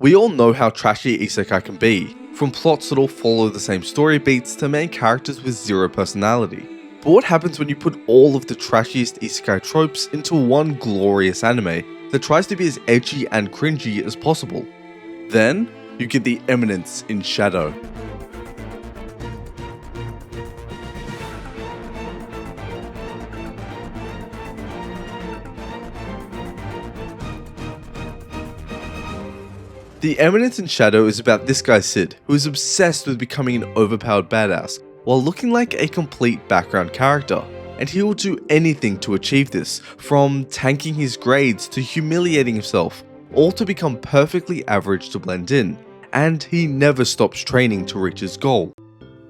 We all know how trashy isekai can be, from plots that all follow the same story beats to main characters with zero personality. But what happens when you put all of the trashiest isekai tropes into one glorious anime that tries to be as edgy and cringy as possible? Then, you get the Eminence in Shadow. The Eminence in Shadow is about this guy Sid, who is obsessed with becoming an overpowered badass, while looking like a complete background character, and he will do anything to achieve this, from tanking his grades to humiliating himself, all to become perfectly average to blend in, and he never stops training to reach his goal.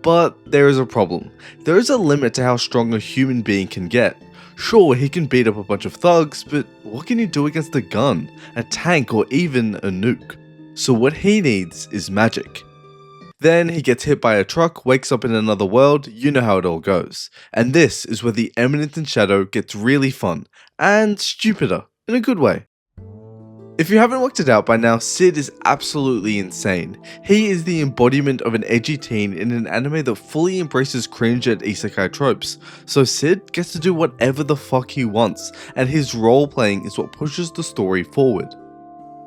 But there is a problem. There is a limit to how strong a human being can get. Sure, he can beat up a bunch of thugs, but what can he do against a gun, a tank, or even a nuke? So what he needs is magic. Then he gets hit by a truck, wakes up in another world, you know how it all goes. And this is where the Eminence in Shadow gets really fun, and stupider, in a good way. If you haven't worked it out by now, Sid is absolutely insane. He is the embodiment of an edgy teen in an anime that fully embraces cringe and isekai tropes. So Sid gets to do whatever the fuck he wants, and his role playing is what pushes the story forward.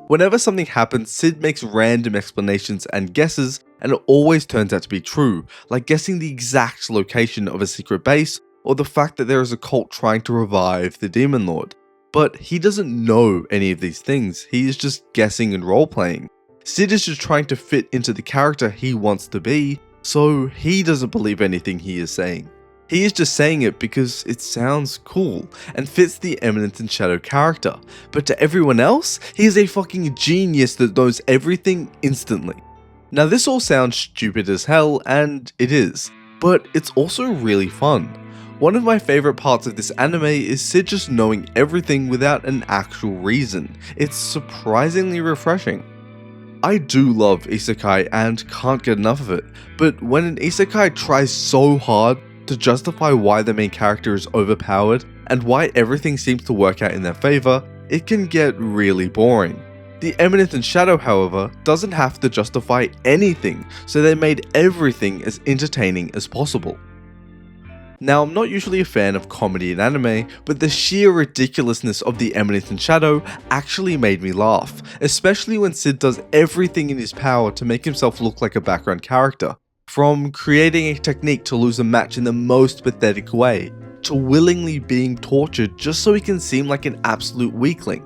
Whenever something happens, Sid makes random explanations and guesses, and it always turns out to be true, like guessing the exact location of a secret base, or the fact that there is a cult trying to revive the Demon Lord. But he doesn't know any of these things, he is just guessing and roleplaying. Sid is just trying to fit into the character he wants to be, so he doesn't believe anything he is saying. He is just saying it because it sounds cool and fits the Eminence in Shadow character, but to everyone else, he is a fucking genius that knows everything instantly. Now this all sounds stupid as hell, and it is, but it's also really fun. One of my favourite parts of this anime is Sid just knowing everything without an actual reason. It's surprisingly refreshing. I do love isekai and can't get enough of it, but when an isekai tries so hard to justify why the main character is overpowered and why everything seems to work out in their favour, it can get really boring. The Eminence in Shadow, however, doesn't have to justify anything, so they made everything as entertaining as possible. Now, I'm not usually a fan of comedy in anime, but the sheer ridiculousness of the Eminence in Shadow actually made me laugh, especially when Sid does everything in his power to make himself look like a background character. From creating a technique to lose a match in the most pathetic way, to willingly being tortured just so he can seem like an absolute weakling.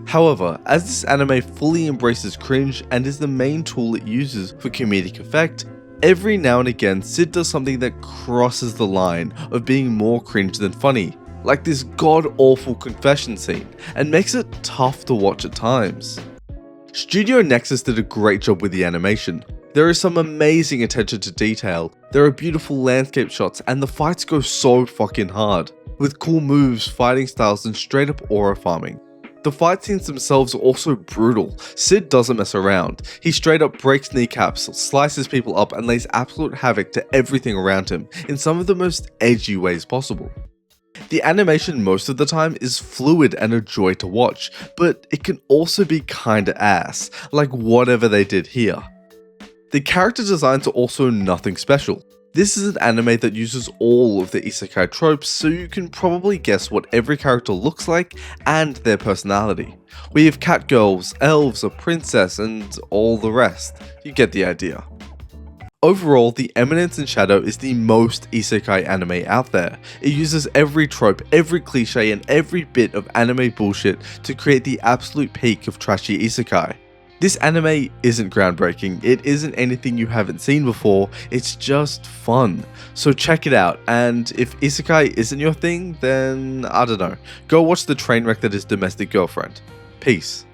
However, as this anime fully embraces cringe and is the main tool it uses for comedic effect, every now and again Sid does something that crosses the line of being more cringe than funny, like this god-awful confession scene, and makes it tough to watch at times. Studio Nexus did a great job with the animation. There is some amazing attention to detail, there are beautiful landscape shots, and the fights go so fucking hard, with cool moves, fighting styles, and straight up aura farming. The fight scenes themselves are also brutal. Sid doesn't mess around. He straight up breaks kneecaps, slices people up, and lays absolute havoc to everything around him in some of the most edgy ways possible. The animation most of the time is fluid and a joy to watch, but it can also be kinda ass, like whatever they did here. The character designs are also nothing special. This is an anime that uses all of the isekai tropes, so you can probably guess what every character looks like and their personality. We have catgirls, elves, a princess, and all the rest. You get the idea. Overall, the Eminence in Shadow is the most isekai anime out there. It uses every trope, every cliche, and every bit of anime bullshit to create the absolute peak of trashy isekai. This anime isn't groundbreaking, it isn't anything you haven't seen before, it's just fun. So check it out, and if isekai isn't your thing, then I don't know, go watch the train wreck that is Domestic Girlfriend. Peace.